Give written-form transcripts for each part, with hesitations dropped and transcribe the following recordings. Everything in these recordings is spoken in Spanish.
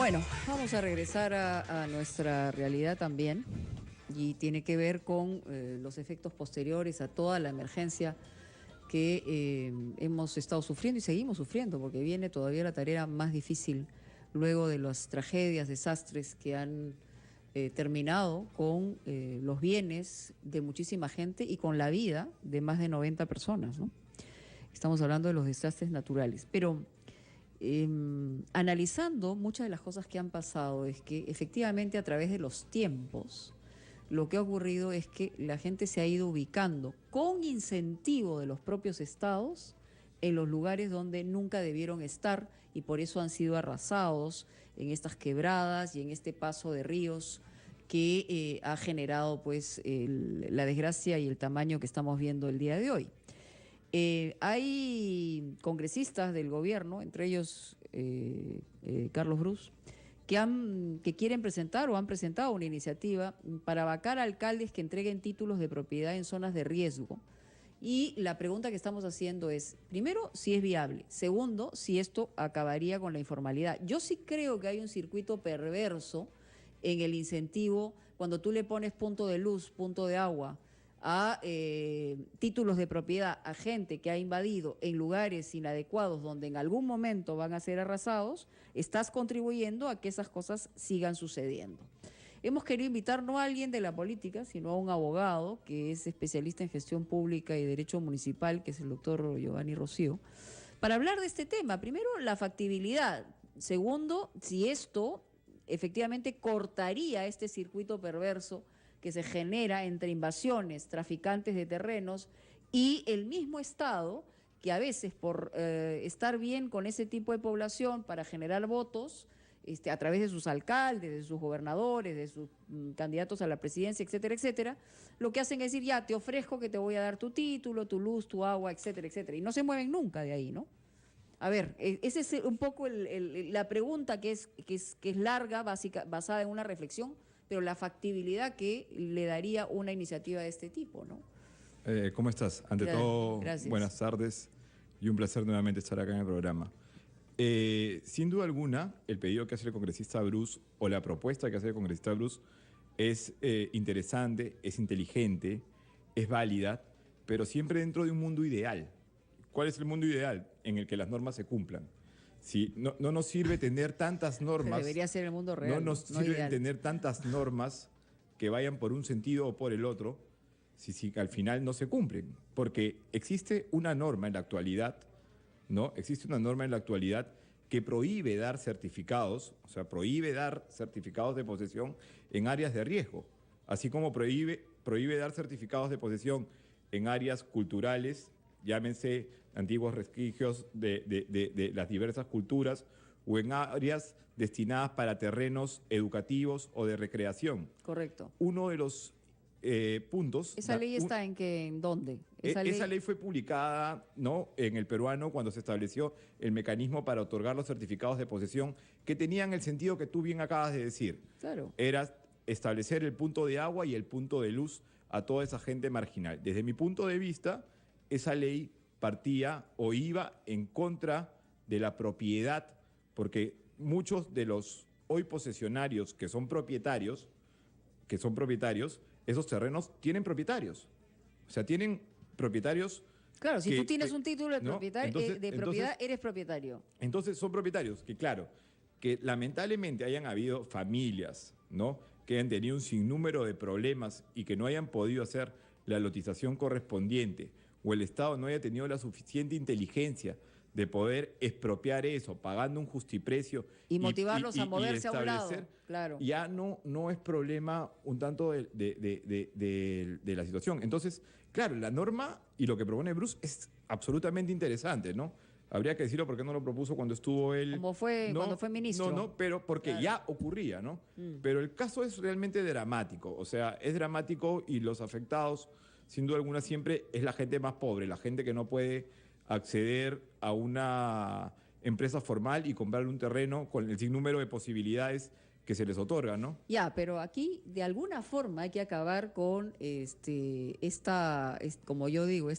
Bueno, vamos a regresar a nuestra realidad también y tiene que ver con los efectos posteriores a toda la emergencia que hemos estado sufriendo y seguimos sufriendo, porque viene todavía la tarea más difícil luego de las tragedias, desastres que han terminado con los bienes de muchísima gente y con la vida de más de 90 personas, ¿no? Estamos hablando de los desastres naturales, pero analizando muchas de las cosas que han pasado es que efectivamente a través de los tiempos lo que ha ocurrido es que la gente se ha ido ubicando con incentivo de los propios estados en los lugares donde nunca debieron estar y por eso han sido arrasados en estas quebradas y en este paso de ríos que ha generado pues la desgracia y el tamaño que estamos viendo el día de hoy. Hay congresistas del gobierno, entre ellos Carlos Brus, que quieren presentar o han presentado una iniciativa para vacar a alcaldes que entreguen títulos de propiedad en zonas de riesgo. Y la pregunta que estamos haciendo es, primero, si es viable. Segundo, si esto acabaría con la informalidad. Yo sí creo que hay un circuito perverso en el incentivo cuando tú le pones punto de luz, punto de agua, a títulos de propiedad a gente que ha invadido en lugares inadecuados donde en algún momento van a ser arrasados, estás contribuyendo a que esas cosas sigan sucediendo. Hemos querido invitar no a alguien de la política, sino a un abogado que es especialista en gestión pública y derecho municipal, que es el doctor Giovanni Rocío, para hablar de este tema. Primero, la factibilidad. Segundo, si esto efectivamente cortaría este circuito perverso que se genera entre invasiones, traficantes de terrenos y el mismo Estado, que a veces por estar bien con ese tipo de población para generar votos, a través de sus alcaldes, de sus gobernadores, de sus candidatos a la presidencia, etcétera, etcétera, lo que hacen es decir, ya, te ofrezco que te voy a dar tu título, tu luz, tu agua, etcétera, etcétera, y no se mueven nunca de ahí, ¿no? A ver, esa es un poco la pregunta que es larga, basada en una reflexión, pero la factibilidad que le daría una iniciativa de este tipo, ¿no? ¿Cómo estás? Ante todo, gracias. Buenas tardes y un placer nuevamente estar acá en el programa. Sin duda alguna, el pedido que hace el congresista Brus o la propuesta que hace el congresista Brus es interesante, es inteligente, es válida, pero siempre dentro de un mundo ideal. ¿Cuál es el mundo ideal? En el que las normas se cumplan. Si no nos sirve tener tantas normas. Debería ser el mundo real. No nos sirve tener tantas normas que vayan por un sentido o por el otro, si al final no se cumplen. Porque existe una norma en la actualidad, ¿no? Existe una norma en la actualidad que prohíbe dar certificados, o sea, prohíbe dar certificados de posesión en áreas de riesgo, así como prohíbe dar certificados de posesión en áreas culturales, llámense antiguos resquicios de las diversas culturas, o en áreas destinadas para terrenos educativos o de recreación. Correcto. Uno de los puntos... ¿Esa ley está en dónde? Esa ley fue publicada, ¿no?, en el peruano cuando se estableció el mecanismo para otorgar los certificados de posesión, que tenían el sentido que tú bien acabas de decir. Claro. Era establecer el punto de agua y el punto de luz a toda esa gente marginal. Desde mi punto de vista, esa ley partía o iba en contra de la propiedad, porque muchos de los hoy posesionarios que son propietarios, esos terrenos tienen propietarios. O sea, tienen propietarios. Claro, si tú tienes un título de, ¿no?, propiedad, eres propietario. Entonces son propietarios que, claro, que lamentablemente hayan habido familias, ¿no?, que hayan tenido un sinnúmero de problemas y que no hayan podido hacer la lotización correspondiente, o el Estado no haya tenido la suficiente inteligencia de poder expropiar eso, pagando un justiprecio y motivarlos a moverse a un lado. Claro. Ya no es problema un tanto de la situación. Entonces, claro, la norma y lo que propone Brus es absolutamente interesante, ¿no? Habría que decirlo porque no lo propuso cuando estuvo él. Cuando fue ministro. No, pero porque claro, ya ocurría, ¿no? Pero el caso es realmente dramático. O sea, es dramático y los afectados, sin duda alguna, siempre es la gente más pobre, la gente que no puede acceder a una empresa formal y comprar un terreno con el sinnúmero de posibilidades que se les otorga, ¿no? Ya, pero aquí de alguna forma hay que acabar con como yo digo,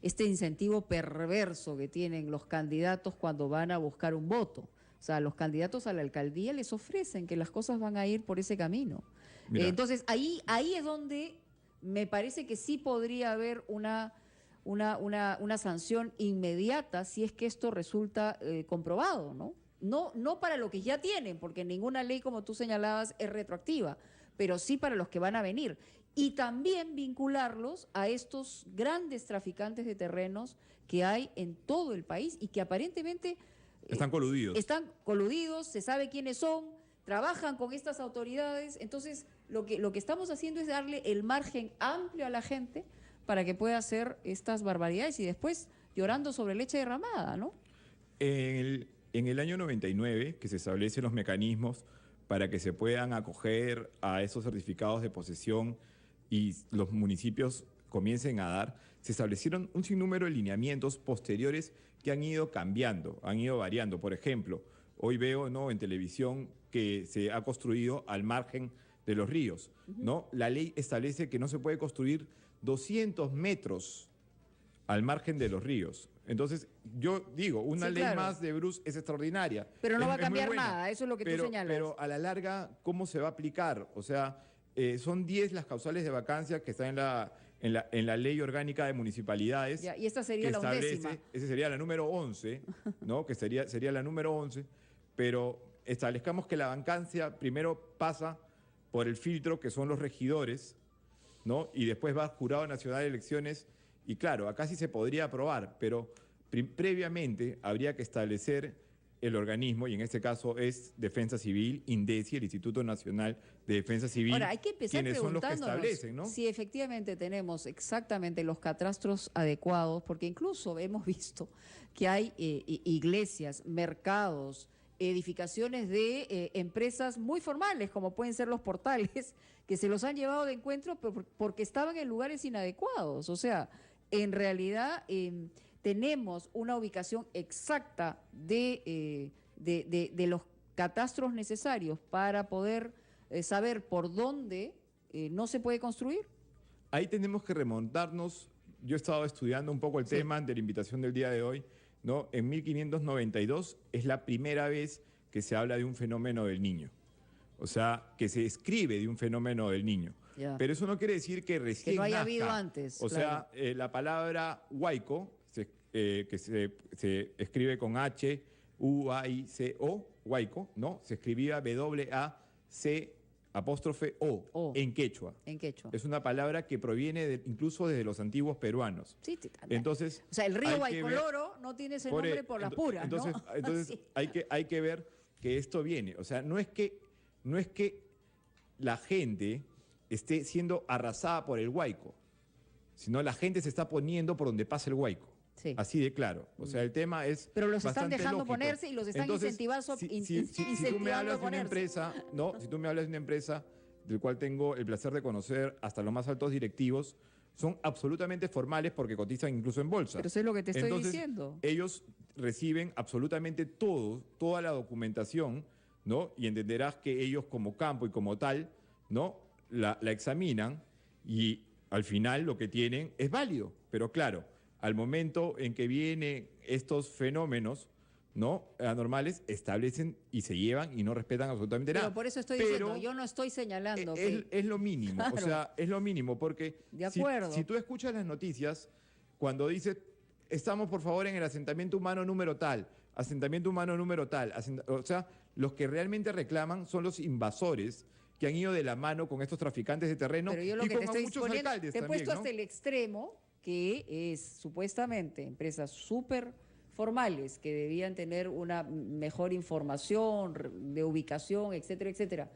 este incentivo perverso que tienen los candidatos cuando van a buscar un voto. O sea, los candidatos a la alcaldía les ofrecen que las cosas van a ir por ese camino. Mira. Entonces, ahí es donde me parece que sí podría haber una sanción inmediata si es que esto resulta comprobado, ¿no? No para lo que ya tienen, porque ninguna ley, como tú señalabas, es retroactiva, pero sí para los que van a venir. Y también vincularlos a estos grandes traficantes de terrenos que hay en todo el país y que aparentemente Están coludidos. están coludidos, se sabe quiénes son, trabajan con estas autoridades. Entonces, lo que estamos haciendo es darle el margen amplio a la gente para que pueda hacer estas barbaridades y después llorando sobre leche derramada, ¿no? En el año 99, que se establecen los mecanismos para que se puedan acoger a esos certificados de posesión y los municipios comiencen a dar, se establecieron un sinnúmero de lineamientos posteriores que han ido cambiando, han ido variando. Por ejemplo, hoy veo, ¿no?, en televisión que se ha construido al margen de los ríos, ¿no? La ley establece que no se puede construir 200 metros al margen de los ríos. Entonces, yo digo, una Sí, ley claro. más de Bruce es extraordinaria. Pero no va a Es muy cambiar buena. nada, eso es lo que tú señalas. Pero a la larga, ¿cómo se va a aplicar? O sea, son 10 las causales de vacancia que están en la Ley Orgánica de Municipalidades. Ya, y esta sería que la establece, 11ª. esa sería la número 11, ¿no? Que sería la número 11, pero establezcamos que la vacancia primero pasa por el filtro que son los regidores, ¿no? Y después va al Jurado Nacional de Elecciones. Y claro, acá sí se podría aprobar, pero previamente habría que establecer el organismo, y en este caso es Defensa Civil, INDECI, el Instituto Nacional de Defensa Civil, Ahora, hay que empezar quienes son los que preguntándonos establecen, ¿no? si efectivamente tenemos exactamente los catastros adecuados, porque incluso hemos visto que hay iglesias, mercados, edificaciones de empresas muy formales, como pueden ser los portales, que se los han llevado de encuentro porque estaban en lugares inadecuados. O sea, en realidad tenemos una ubicación exacta de los catastros necesarios para poder saber por dónde no se puede construir. Ahí tenemos que remontarnos. Yo he estado estudiando un poco el tema de la invitación del día de hoy, ¿no? En 1592 es la primera vez que se habla de un fenómeno del Niño. O sea, que se escribe de un fenómeno del Niño. Ya. Pero eso no quiere decir que recién Que no haya nazca. habido antes, O claro. sea, la palabra huaico, que se escribe con H, U-A-I-C-O, huaico, ¿no? Se escribía W-A-C'-O O. en quechua. En quechua. Es una palabra que proviene incluso desde los antiguos peruanos. Sí, también. Entonces, O sea, el río hay que ver- Guaycoloro no tiene ese nombre por las puras, entonces, ¿no? Entonces Sí. hay que ver que esto viene. O sea, no es que la gente esté siendo arrasada por el huaico, sino la gente se está poniendo por donde pasa el huaico. Sí. Así de claro. O sea, el tema es Pero los están bastante dejando lógico. ponerse y los están incentivando si tú me incentivando hablas a de una ponerse. empresa, ¿no? Si tú me hablas de una empresa del cual tengo el placer de conocer hasta los más altos directivos, son absolutamente formales porque cotizan incluso en bolsa. Pero eso es lo que te estoy Entonces, diciendo. ellos reciben absolutamente toda la documentación, ¿no? Y entenderás que ellos como campo y como tal, ¿no? La examinan y al final lo que tienen es válido. Pero claro, al momento en que vienen estos fenómenos, ¿no?, anormales, establecen y se llevan y no respetan absolutamente nada. Pero por eso estoy Pero diciendo, yo no estoy señalando es lo mínimo, o Claro. sea, es lo mínimo, porque De si- acuerdo. Si tú escuchas las noticias, cuando dice, estamos por favor en el asentamiento humano número tal, asentamiento humano número tal, o sea, los que realmente reclaman son los invasores que han ido de la mano con estos traficantes de terreno Pero yo lo y que con te estoy muchos poniendo, alcaldes te he también, puesto ¿no? hasta el extremo, que es supuestamente empresas súper formales que debían tener una mejor información de ubicación, etcétera, etcétera,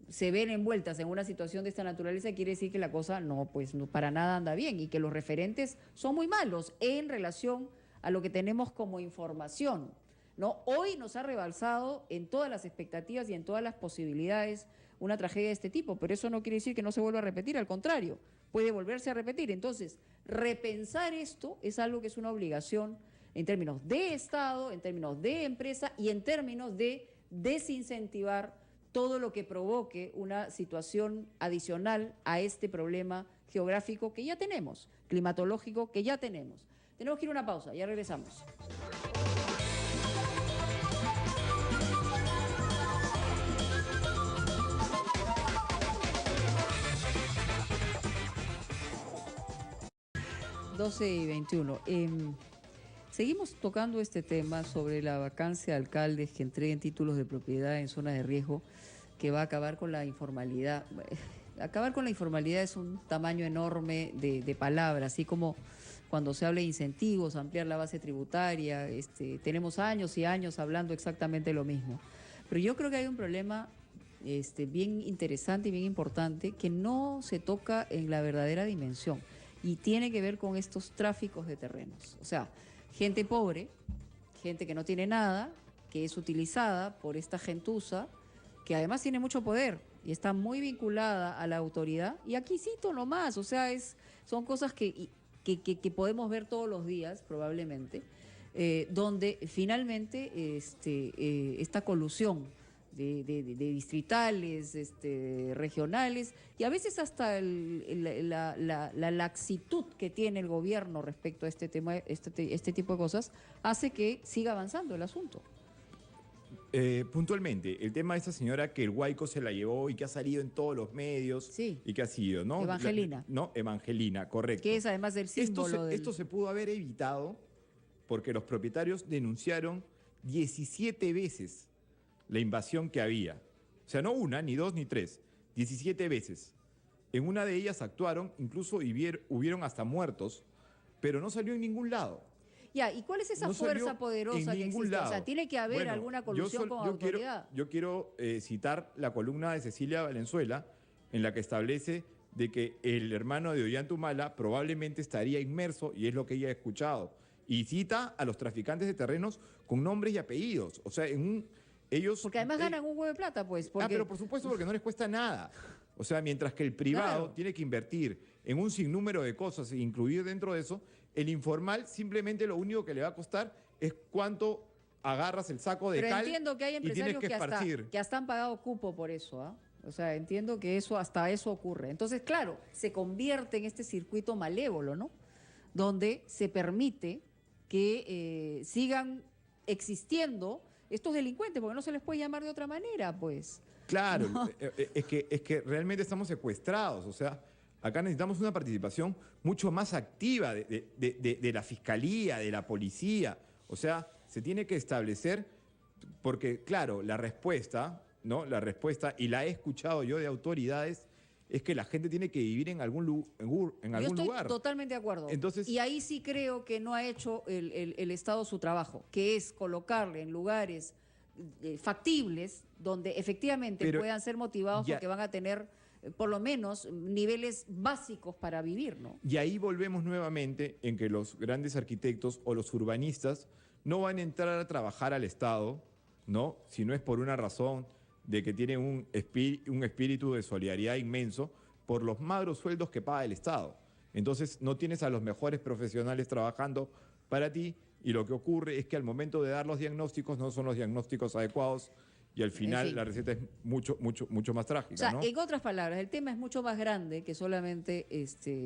se ven envueltas en una situación de esta naturaleza, quiere decir que la cosa no, pues no, para nada anda bien y que los referentes son muy malos en relación a lo que tenemos como información, ¿no? Hoy nos ha rebalsado en todas las expectativas y en todas las posibilidades una tragedia de este tipo, pero eso no quiere decir que no se vuelva a repetir, al contrario, puede volverse a repetir. Entonces, repensar esto es algo que es una obligación en términos de Estado, en términos de empresa y en términos de desincentivar todo lo que provoque una situación adicional a este problema geográfico que ya tenemos, climatológico que ya tenemos. Tenemos que ir a una pausa, ya regresamos. 12:21. Seguimos tocando este tema sobre la vacancia de alcaldes que entreguen títulos de propiedad en zonas de riesgo, que va a acabar con la informalidad. Acabar con la informalidad es un tamaño enorme de palabras, así como cuando se habla de incentivos, ampliar la base tributaria, tenemos años y años hablando exactamente lo mismo. Pero yo creo que hay un problema bien interesante y bien importante que no se toca en la verdadera dimensión y tiene que ver con estos tráficos de terrenos. O sea, gente pobre, gente que no tiene nada, que es utilizada por esta gentuza, que además tiene mucho poder y está muy vinculada a la autoridad. Y aquí cito nomás, o sea, son cosas que podemos ver todos los días, probablemente, donde finalmente esta colusión de distritales, regionales, y a veces hasta la laxitud que tiene el gobierno respecto a este tema, este tipo de cosas, hace que siga avanzando el asunto. Puntualmente, el tema de esta señora que el Guayco se la llevó y que ha salido en todos los medios, sí, y que ha sido, ¿no? Evangelina. Evangelina, correcto. Que es además el símbolo esto se pudo haber evitado porque los propietarios denunciaron 17 veces la invasión que había. O sea, no una, ni dos, ni tres, 17 veces. En una de ellas actuaron, incluso hubieron hasta muertos, pero no salió en ningún lado. Ya, ¿y cuál es esa fuerza poderosa que existe? Lado. O sea, tiene que haber alguna colusión con autoridad. Yo quiero citar la columna de Cecilia Valenzuela, en la que establece de que el hermano de Ollantumala probablemente estaría inmerso, y es lo que ella ha escuchado. Y cita a los traficantes de terrenos con nombres y apellidos. O sea, ellos... Porque además ganan un huevo de plata, pues. Pero por supuesto, porque no les cuesta nada. O sea, mientras que el privado tiene que invertir en un sinnúmero de cosas e incluir dentro de eso, el informal simplemente lo único que le va a costar es cuánto agarras el saco de cal. Pero entiendo que hay empresarios que hasta han pagado cupo por eso, ¿ah? O sea, entiendo que hasta eso ocurre. Entonces, claro, se convierte en este circuito malévolo, ¿no? Donde se permite que sigan existiendo estos delincuentes, porque no se les puede llamar de otra manera, pues. Claro, ¿no? es que realmente estamos secuestrados, o sea, acá necesitamos una participación mucho más activa de la fiscalía, de la policía, o sea, se tiene que establecer, porque claro, la respuesta, ¿no? La respuesta, y la he escuchado yo de autoridades, es que la gente tiene que vivir en algún lugar. Yo estoy totalmente de acuerdo. Entonces, y ahí sí creo que no ha hecho el Estado su trabajo, que es colocarle en lugares factibles donde efectivamente puedan ser motivados porque van a tener por lo menos niveles básicos para vivir, ¿no? Y ahí volvemos nuevamente en que los grandes arquitectos o los urbanistas no van a entrar a trabajar al Estado, ¿no? Si no es por una razón de que tienen un espíritu de solidaridad inmenso por los magros sueldos que paga el Estado. Entonces no tienes a los mejores profesionales trabajando para ti, y lo que ocurre es que al momento de dar los diagnósticos no son los diagnósticos adecuados, y al final, en fin, la receta es mucho más trágica. O sea, ¿no? En otras palabras, el tema es mucho más grande que solamente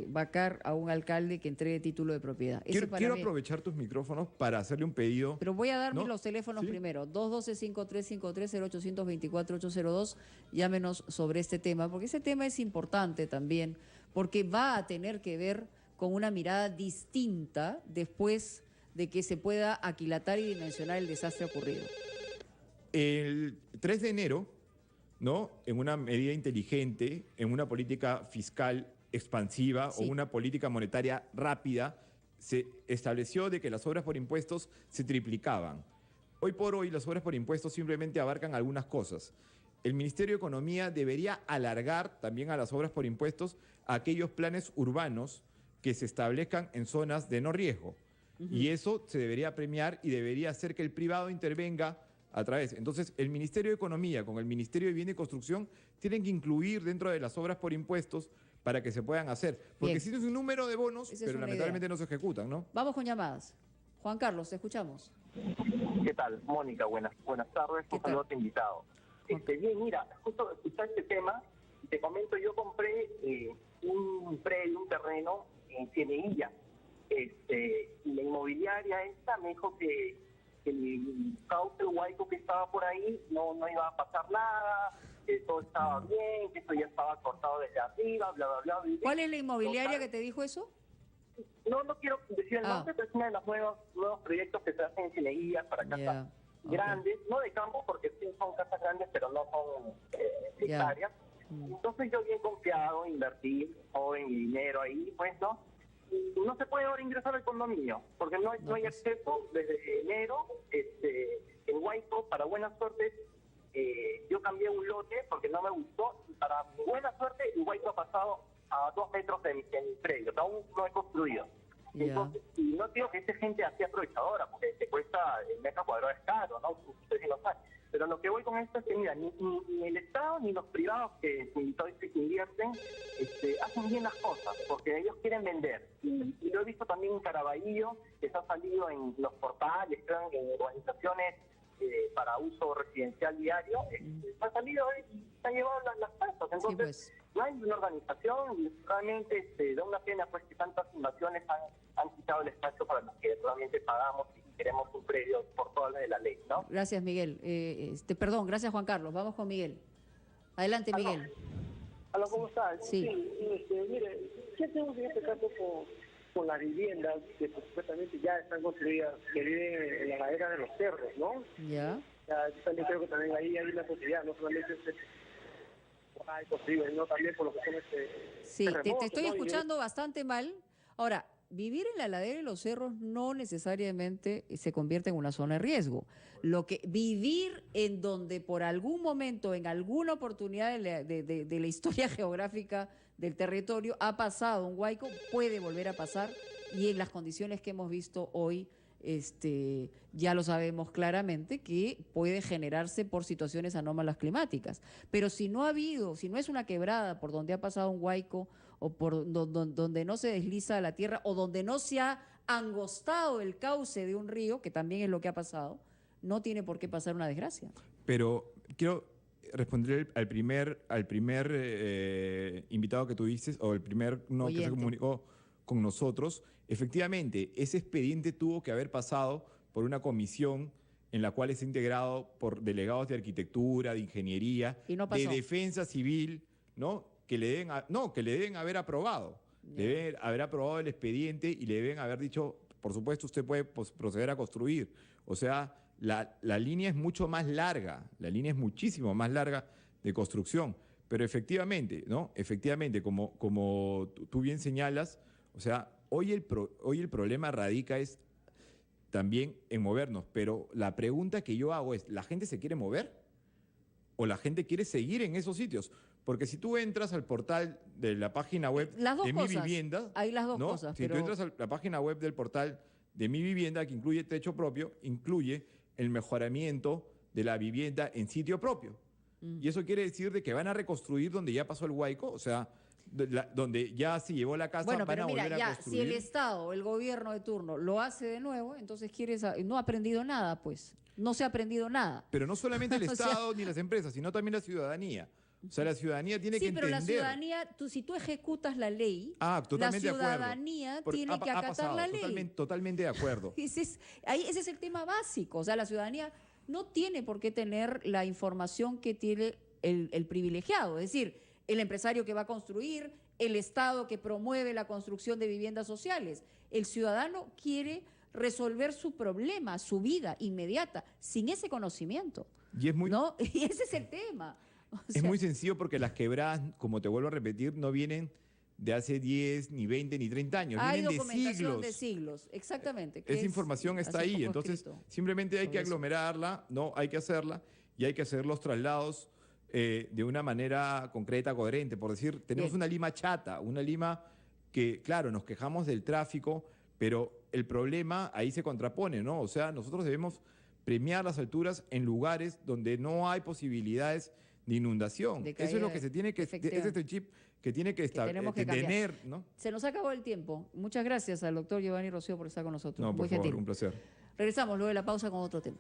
vacar a un alcalde que entregue título de propiedad. Quiero aprovechar tus micrófonos para hacerle un pedido. Pero voy a darme los teléfonos primero. 212-5353-0824-802. Llámenos sobre este tema, porque ese tema es importante también, porque va a tener que ver con una mirada distinta después de que se pueda aquilatar y dimensionar el desastre ocurrido. El 3 de enero, ¿no? En una medida inteligente, en una política fiscal expansiva o una política monetaria rápida, se estableció de que las obras por impuestos se triplicaban. Hoy por hoy las obras por impuestos simplemente abarcan algunas cosas. El Ministerio de Economía debería alargar también a las obras por impuestos a aquellos planes urbanos que se establezcan en zonas de no riesgo. Y eso se debería premiar y debería hacer que el privado intervenga a través. Entonces, el Ministerio de Economía con el Ministerio de Vivienda y Construcción tienen que incluir dentro de las obras por impuestos para que se puedan hacer. Porque si es un número de bonos, pero lamentablemente no se ejutan, ¿no? Vamos con llamadas. Juan Carlos, te escuchamos. ¿Qué tal? Mónica, buenas tardes. Un saludo a tu invitado. Bien, mira, justo escuchar este tema, te comento, yo compré un predio, un terreno en Cieneguilla. Y la inmobiliaria esta me dijo que el cauce Guayco que estaba por ahí no iba a pasar nada, que todo estaba bien, que esto ya estaba cortado desde arriba, bla, bla, bla. ¿Cuál es la inmobiliaria que te dijo eso? no quiero decir el nombre, pero es uno de los nuevos proyectos que se hacen en Cieneguillas para casas grandes, no de campo, porque sí son casas grandes, pero no son hectáreas. Entonces yo bien confiado, invertí joven y dinero ahí, pues, ¿no? Y no se puede ahora ingresar al condominio, porque no hay acceso desde enero. En Huayco, para buena suerte, yo cambié un lote porque no me gustó, y para buena suerte, Huayco ha pasado a 2 metros de mi predio, aún no he construido. Entonces, y no digo que esta gente así aprovechadora, porque te cuesta el metro cuadrado, es caro, ¿no? Ustedes lo saben. Pero lo que voy con esto es que, mira, ni el Estado ni los privados que invierten hacen bien las cosas, porque ellos quieren vender. Y lo he visto también en Caraballo, que se ha salido en los portales, en organizaciones para uso residencial diario, se ha salido y se han llevado las casas. Entonces, sí, pues. No hay una organización, y realmente da una pena pues que tantas invasiones han quitado el espacio para los que realmente pagamos y queremos un predio por toda la ley, ¿no? Gracias, Miguel. Perdón, gracias, Juan Carlos. Vamos con Miguel. Adelante, Miguel. Aló, ¿cómo estás? Sí. Mire, ¿qué hacemos en este caso con las viviendas que supuestamente ya están construidas, que viven en la ladera de los cerros, ¿no? Ya. Yo también creo que también ahí hay una posibilidad, no solamente hay posible, no también por lo que son sí, te estoy escuchando bastante mal. Ahora, vivir en la ladera de los cerros no necesariamente se convierte en una zona de riesgo. Vivir en donde por algún momento, en alguna oportunidad de la historia geográfica del territorio ha pasado un Huayco, puede volver a pasar, y en las condiciones que hemos visto hoy, ya lo sabemos claramente que puede generarse por situaciones anómalas climáticas. Pero si no es una quebrada por donde ha pasado un Huayco, o por donde no se desliza la tierra, o donde no se ha angostado el cauce de un río, que también es lo que ha pasado, no tiene por qué pasar una desgracia. Pero quiero responder al primer invitado que tuviste, o el primer que se comunicó con nosotros. Efectivamente, ese expediente tuvo que haber pasado por una comisión en la cual está integrado por delegados de arquitectura, de ingeniería, de defensa civil, ¿no? Que le deben haber aprobado. Deben haber aprobado el expediente y le deben haber dicho, por supuesto, usted puede proceder a construir. O sea, la línea es mucho más larga, la línea es muchísimo más larga de construcción. Pero efectivamente, ¿no? Efectivamente, como tú bien señalas, o sea, hoy el problema radica es también en movernos, pero la pregunta que yo hago es, ¿la gente se quiere mover o la gente quiere seguir en esos sitios? Porque si tú entras al portal de la página web de Mi Vivienda, hay las dos cosas. Si tú entras a la página web del portal de Mi Vivienda, que incluye techo propio, incluye el mejoramiento de la vivienda en sitio propio. Y eso quiere decir de que van a reconstruir donde ya pasó el Huayco, o sea, donde ya se llevó la casa, bueno, van a volver a construir. Si el Estado, el gobierno de turno, lo hace de nuevo, entonces no ha aprendido nada, pues. No se ha aprendido nada. Pero no solamente el Estado ni las empresas, sino también la ciudadanía. O sea, la ciudadanía tiene que entender. Sí, pero la ciudadanía, si tú ejecutas la ley, totalmente la ciudadanía tiene que acatar la ley. Totalmente de acuerdo. Ese es el tema básico. O sea, la ciudadanía no tiene por qué tener la información que tiene el privilegiado. Es decir, el empresario que va a construir, el Estado que promueve la construcción de viviendas sociales. El ciudadano quiere resolver su problema, su vida inmediata, sin ese conocimiento. Y ese es el tema. Es muy sencillo porque las quebradas, como te vuelvo a repetir, no vienen de hace 10, ni 20, ni 30 años. Hay vienen documentación de siglos, exactamente. Esa información está ahí, entonces simplemente hay que aglomerarla, ¿no? Hay que hacerla y hay que hacer los traslados de una manera concreta, coherente. Por decir, tenemos una Lima chata, una Lima que, claro, nos quejamos del tráfico, pero el problema ahí se contrapone, ¿no? O sea, nosotros debemos premiar las alturas en lugares donde no hay posibilidades de inundación. Eso es lo que se tiene que, ese es el chip que tiene que tener, ¿no? Se nos acabó el tiempo. Muchas gracias al doctor Giovanni Rocío por estar con nosotros. No, por favor, un placer. Regresamos luego de la pausa con otro tema.